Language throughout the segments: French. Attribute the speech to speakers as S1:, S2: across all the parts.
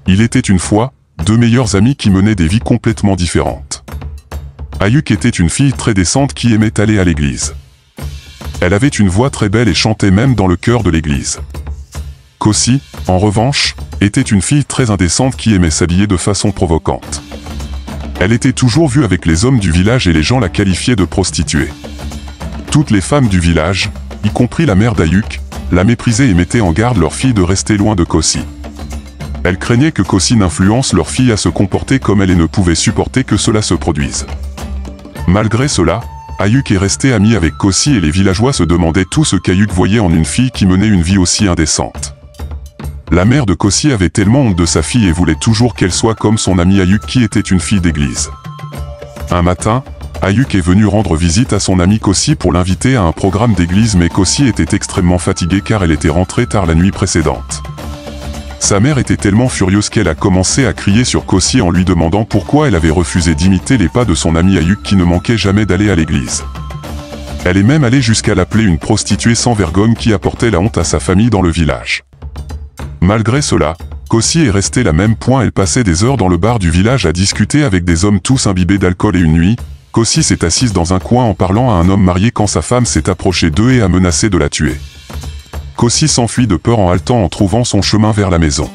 S1: Il était une fois, deux meilleurs amis qui menaient des vies complètement différentes. Ayuk était une fille très décente qui aimait aller à l'église. Elle avait une voix très belle et chantait même dans le chœur de l'église. Kosi, en revanche, était une fille très indécente qui aimait s'habiller de façon provocante. Elle était toujours vue avec les hommes du village et les gens la qualifiaient de prostituée. Toutes les femmes du village, y compris la mère d'Ayuk, la méprisaient et mettaient en garde leur fille de rester loin de Kosi. Elles craignaient que Kosi n'influence leur fille à se comporter comme elle et ne pouvaient supporter que cela se produise. Malgré cela, Ayuk est resté ami avec Kosi et les villageois se demandaient tout ce qu'Ayuk voyait en une fille qui menait une vie aussi indécente. La mère de Kosi avait tellement honte de sa fille et voulait toujours qu'elle soit comme son amie Ayuk qui était une fille d'église. Un matin, Ayuk est venu rendre visite à son ami Kosi pour l'inviter à un programme d'église mais Kosi était extrêmement fatiguée car elle était rentrée tard la nuit précédente. Sa mère était tellement furieuse qu'elle a commencé à crier sur Kosi en lui demandant pourquoi elle avait refusé d'imiter les pas de son ami Ayuk qui ne manquait jamais d'aller à l'église. Elle est même allée jusqu'à l'appeler une prostituée sans vergogne qui apportait la honte à sa famille dans le village. Malgré cela, Kosi est restée la même point. Elle passait des heures dans le bar du village à discuter avec des hommes tous imbibés d'alcool et une nuit, Kosi s'est assise dans un coin en parlant à un homme marié quand sa femme s'est approchée d'eux et a menacé de la tuer. Kosi s'enfuit de peur en haletant en trouvant son chemin vers la maison.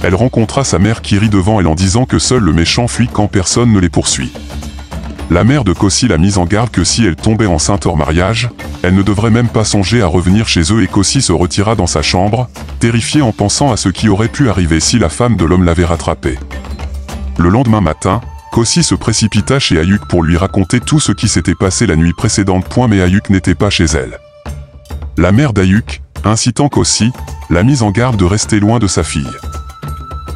S1: Elle rencontra sa mère qui rit devant elle en disant que seul le méchant fuit quand personne ne les poursuit. La mère de Kosi l'a mise en garde que si elle tombait enceinte hors mariage, elle ne devrait même pas songer à revenir chez eux et Kosi se retira dans sa chambre, terrifiée en pensant à ce qui aurait pu arriver si la femme de l'homme l'avait rattrapée. Le lendemain matin, Kosi se précipita chez Ayuk pour lui raconter tout ce qui s'était passé la nuit précédente. Mais Ayuk n'était pas chez elle. La mère d'Ayuk, incitant Kosi, l'a mise en garde de rester loin de sa fille.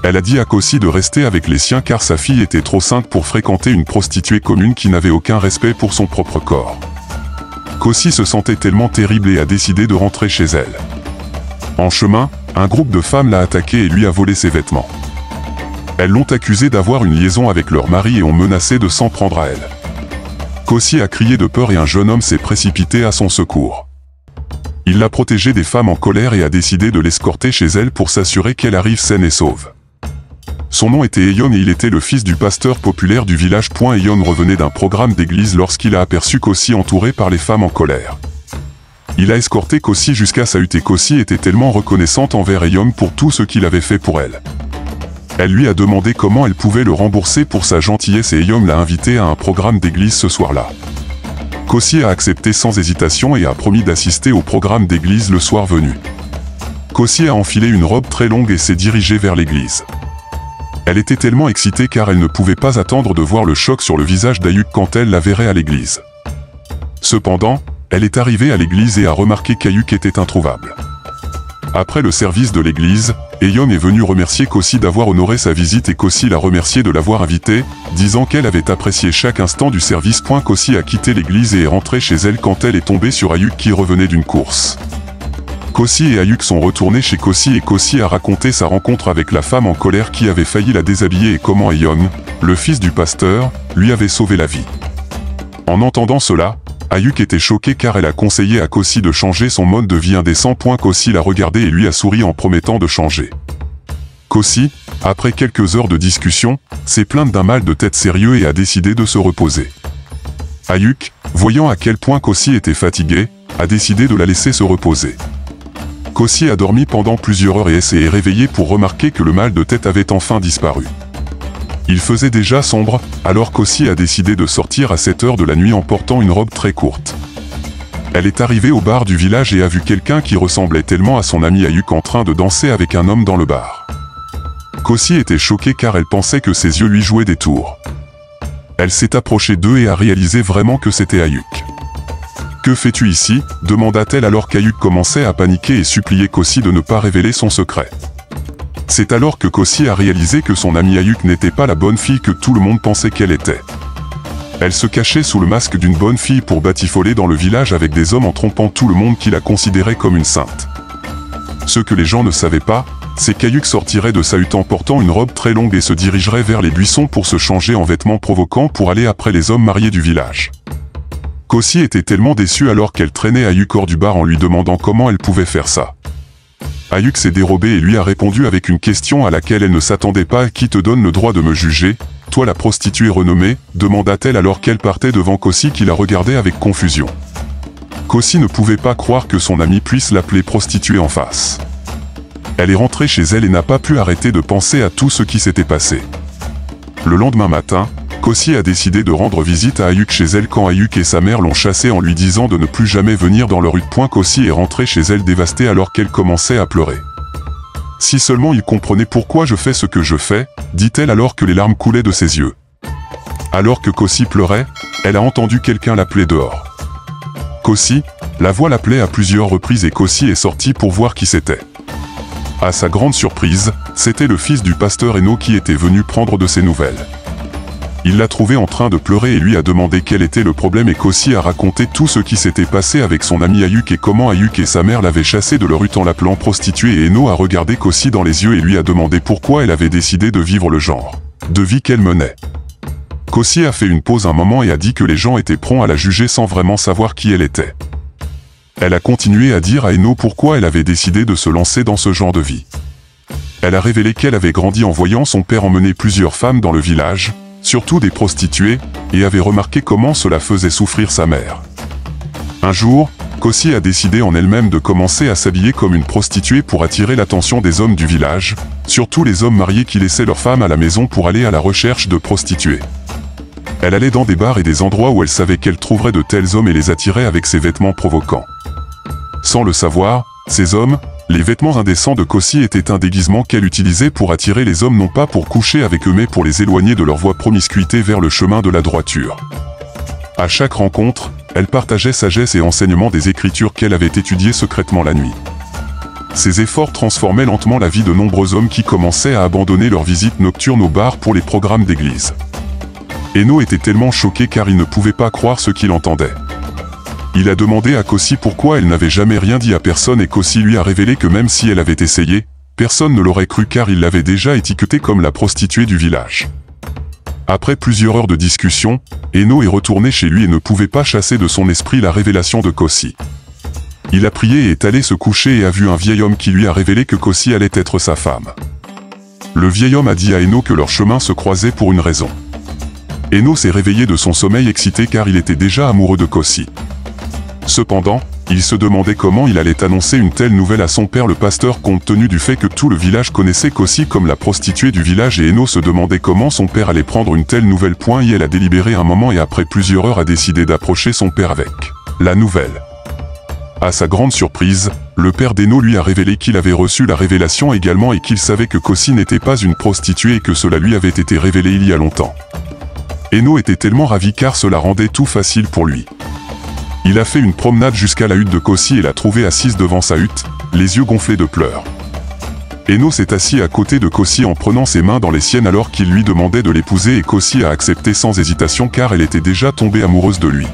S1: Elle a dit à Kosi de rester avec les siens car sa fille était trop sainte pour fréquenter une prostituée commune qui n'avait aucun respect pour son propre corps. Kosi se sentait tellement terrible et a décidé de rentrer chez elle. En chemin, un groupe de femmes l'a attaquée et lui a volé ses vêtements. Elles l'ont accusée d'avoir une liaison avec leur mari et ont menacé de s'en prendre à elle. Kosi a crié de peur et un jeune homme s'est précipité à son secours. Il l'a protégée des femmes en colère et a décidé de l'escorter chez elle pour s'assurer qu'elle arrive saine et sauve. Son nom était Eyon et il était le fils du pasteur populaire du village. Eyon revenait d'un programme d'église lorsqu'il a aperçu Kosi entouré par les femmes en colère. Il a escorté Kosi jusqu'à sa hutte et Kosi était tellement reconnaissante envers Eyon pour tout ce qu'il avait fait pour elle. Elle lui a demandé comment elle pouvait le rembourser pour sa gentillesse et Eyon l'a invité à un programme d'église ce soir-là. Kosi a accepté sans hésitation et a promis d'assister au programme d'église le soir venu. Kosi a enfilé une robe très longue et s'est dirigée vers l'église. Elle était tellement excitée car elle ne pouvait pas attendre de voir le choc sur le visage d'Ayuk quand elle la verrait à l'église. Cependant, elle est arrivée à l'église et a remarqué qu'Ayuk était introuvable. Après le service de l'église, Eyon est venu remercier Kosi d'avoir honoré sa visite et Kosi l'a remercié de l'avoir invitée, disant qu'elle avait apprécié chaque instant du service. Kosi a quitté l'église et est rentrée chez elle quand elle est tombée sur Ayuk qui revenait d'une course. Kosi et Ayuk sont retournés chez Kosi et Kosi a raconté sa rencontre avec la femme en colère qui avait failli la déshabiller et comment Eyon, le fils du pasteur, lui avait sauvé la vie. En entendant cela, Ayuk était choquée car elle a conseillé à Kosi de changer son mode de vie indécent. Kosi l'a regardé et lui a souri en promettant de changer. Kosi, après quelques heures de discussion, s'est plainte d'un mal de tête sérieux et a décidé de se reposer. Ayuk, voyant à quel point Kosi était fatiguée, a décidé de la laisser se reposer. Kosi a dormi pendant plusieurs heures et s'est réveillé pour remarquer que le mal de tête avait enfin disparu. Il faisait déjà sombre, alors Kosi a décidé de sortir à 7 heures de la nuit en portant une robe très courte. Elle est arrivée au bar du village et a vu quelqu'un qui ressemblait tellement à son ami Ayuk en train de danser avec un homme dans le bar. Kosi était choquée car elle pensait que ses yeux lui jouaient des tours. Elle s'est approchée d'eux et a réalisé vraiment que c'était Ayuk. « Que fais-tu ici ?» demanda-t-elle alors qu'Ayuk commençait à paniquer et suppliait Kosi de ne pas révéler son secret. C'est alors que Kosi a réalisé que son amie Ayuk n'était pas la bonne fille que tout le monde pensait qu'elle était. Elle se cachait sous le masque d'une bonne fille pour batifoler dans le village avec des hommes en trompant tout le monde qui la considérait comme une sainte. Ce que les gens ne savaient pas, c'est qu'Ayuk sortirait de sa hutte en portant une robe très longue et se dirigerait vers les buissons pour se changer en vêtements provocants pour aller après les hommes mariés du village. Kosi était tellement déçue alors qu'elle traînait Ayuk hors du bar en lui demandant comment elle pouvait faire ça. Ayuk s'est dérobée et lui a répondu avec une question à laquelle elle ne s'attendait pas. « Qui te donne le droit de me juger, toi la prostituée renommée ?» demanda-t-elle alors qu'elle partait devant Kosi qui la regardait avec confusion. Kosi ne pouvait pas croire que son ami puisse l'appeler prostituée en face. Elle est rentrée chez elle et n'a pas pu arrêter de penser à tout ce qui s'était passé. Le lendemain matin, Kosi a décidé de rendre visite à Ayuk chez elle quand Ayuk et sa mère l'ont chassée en lui disant de ne plus jamais venir dans leur rue. Kosi est rentrée chez elle dévastée alors qu'elle commençait à pleurer. « Si seulement il comprenait pourquoi je fais ce que je fais », dit-elle alors que les larmes coulaient de ses yeux. Alors que Kosi pleurait, elle a entendu quelqu'un l'appeler dehors. Kosi, la voix l'appelait à plusieurs reprises et Kosi est sortie pour voir qui c'était. À sa grande surprise, c'était le fils du pasteur Eno qui était venu prendre de ses nouvelles. Il l'a trouvé en train de pleurer et lui a demandé quel était le problème et Kosi a raconté tout ce qui s'était passé avec son ami Ayuk et comment Ayuk et sa mère l'avaient chassé de leur rue en l'appelant prostituée et Eno a regardé Kosi dans les yeux et lui a demandé pourquoi elle avait décidé de vivre le genre de vie qu'elle menait. Kosi a fait une pause un moment et a dit que les gens étaient prompts à la juger sans vraiment savoir qui elle était. Elle a continué à dire à Eno pourquoi elle avait décidé de se lancer dans ce genre de vie. Elle a révélé qu'elle avait grandi en voyant son père emmener plusieurs femmes dans le village, surtout des prostituées, et avait remarqué comment cela faisait souffrir sa mère. Un jour, Kosi a décidé en elle-même de commencer à s'habiller comme une prostituée pour attirer l'attention des hommes du village, surtout les hommes mariés qui laissaient leurs femmes à la maison pour aller à la recherche de prostituées. Elle allait dans des bars et des endroits où elle savait qu'elle trouverait de tels hommes et les attirait avec ses vêtements provoquants. Sans le savoir, ces hommes, les vêtements indécents de Kosi étaient un déguisement qu'elle utilisait pour attirer les hommes non pas pour coucher avec eux mais pour les éloigner de leur voie promiscuité vers le chemin de la droiture. À chaque rencontre, elle partageait sagesse et enseignements des Écritures qu'elle avait étudiées secrètement la nuit. Ces efforts transformaient lentement la vie de nombreux hommes qui commençaient à abandonner leurs visites nocturnes aux bars pour les programmes d'église. Eno était tellement choqué car il ne pouvait pas croire ce qu'il entendait. Il a demandé à Kosi pourquoi elle n'avait jamais rien dit à personne et Kosi lui a révélé que même si elle avait essayé, personne ne l'aurait cru car il l'avait déjà étiquetée comme la prostituée du village. Après plusieurs heures de discussion, Eno est retourné chez lui et ne pouvait pas chasser de son esprit la révélation de Kosi. Il a prié et est allé se coucher et a vu un vieil homme qui lui a révélé que Kosi allait être sa femme. Le vieil homme a dit à Eno que leurs chemins se croisaient pour une raison. Eno s'est réveillé de son sommeil excité car il était déjà amoureux de Kosi. Cependant, il se demandait comment il allait annoncer une telle nouvelle à son père le pasteur compte tenu du fait que tout le village connaissait Kosi comme la prostituée du village et Eno se demandait comment son père allait prendre une telle nouvelle. Elle a délibéré un moment et après plusieurs heures a décidé d'approcher son père avec la nouvelle. À sa grande surprise, le père d'Eno lui a révélé qu'il avait reçu la révélation également et qu'il savait que Kosi n'était pas une prostituée et que cela lui avait été révélé il y a longtemps. Eno était tellement ravi car cela rendait tout facile pour lui. Il a fait une promenade jusqu'à la hutte de Kosi et l'a trouvée assise devant sa hutte, les yeux gonflés de pleurs. Eno s'est assis à côté de Kosi en prenant ses mains dans les siennes alors qu'il lui demandait de l'épouser et Kosi a accepté sans hésitation car elle était déjà tombée amoureuse de lui.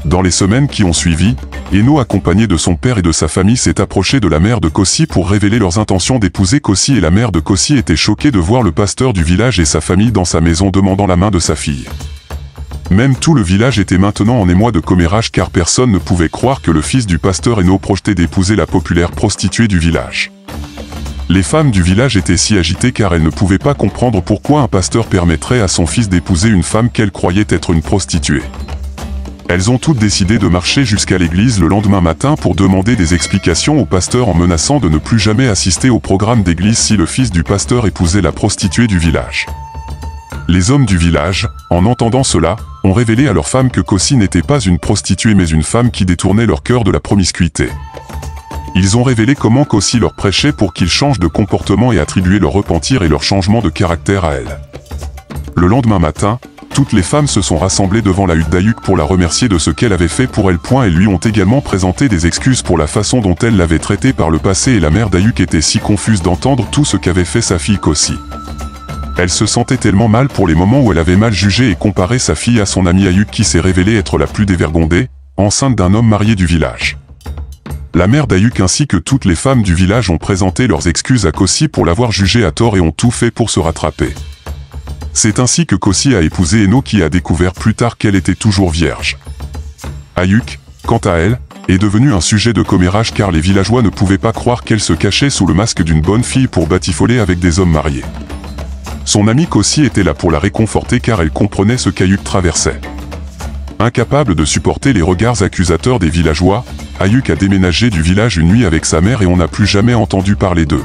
S1: Dans les semaines qui ont suivi, Eno accompagné de son père et de sa famille s'est approché de la mère de Kosi pour révéler leurs intentions d'épouser Kosi et la mère de Kosi était choquée de voir le pasteur du village et sa famille dans sa maison demandant la main de sa fille. Même tout le village était maintenant en émoi de commérage car personne ne pouvait croire que le fils du pasteur Eno projetait d'épouser la populaire prostituée du village. Les femmes du village étaient si agitées car elles ne pouvaient pas comprendre pourquoi un pasteur permettrait à son fils d'épouser une femme qu'elle croyait être une prostituée. Elles ont toutes décidé de marcher jusqu'à l'église le lendemain matin pour demander des explications au pasteur en menaçant de ne plus jamais assister au programme d'église si le fils du pasteur épousait la prostituée du village. Les hommes du village, en entendant cela, ont révélé à leurs femmes que Kosi n'était pas une prostituée mais une femme qui détournait leur cœur de la promiscuité. Ils ont révélé comment Kosi leur prêchait pour qu'ils changent de comportement et attribuaient leur repentir et leur changement de caractère à elle. Le lendemain matin, toutes les femmes se sont rassemblées devant la hutte d'Ayuk pour la remercier de ce qu'elle avait fait pour elle. Elles lui ont également présenté des excuses pour la façon dont elle l'avait traitée par le passé et la mère d'Ayuk était si confuse d'entendre tout ce qu'avait fait sa fille Kosi. Elle se sentait tellement mal pour les moments où elle avait mal jugé et comparé sa fille à son amie Ayuk qui s'est révélée être la plus dévergondée, enceinte d'un homme marié du village. La mère d'Ayuk ainsi que toutes les femmes du village ont présenté leurs excuses à Kosi pour l'avoir jugée à tort et ont tout fait pour se rattraper. C'est ainsi que Kosi a épousé Eno qui a découvert plus tard qu'elle était toujours vierge. Ayuk, quant à elle, est devenue un sujet de commérage car les villageois ne pouvaient pas croire qu'elle se cachait sous le masque d'une bonne fille pour batifoler avec des hommes mariés. Son amie Kossi était là pour la réconforter car elle comprenait ce qu'Ayuk traversait. Incapable de supporter les regards accusateurs des villageois, Ayuk a déménagé du village une nuit avec sa mère et on n'a plus jamais entendu parler d'eux.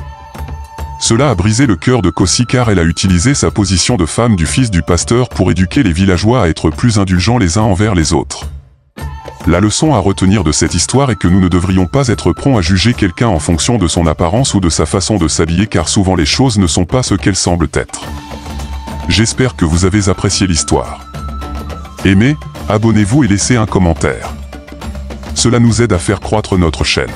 S1: Cela a brisé le cœur de Kossi car elle a utilisé sa position de femme du fils du pasteur pour éduquer les villageois à être plus indulgents les uns envers les autres. La leçon à retenir de cette histoire est que nous ne devrions pas être prompts à juger quelqu'un en fonction de son apparence ou de sa façon de s'habiller car souvent les choses ne sont pas ce qu'elles semblent être. J'espère que vous avez apprécié l'histoire. Aimez, abonnez-vous et laissez un commentaire. Cela nous aide à faire croître notre chaîne.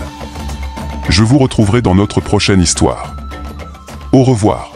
S1: Je vous retrouverai dans notre prochaine histoire. Au revoir.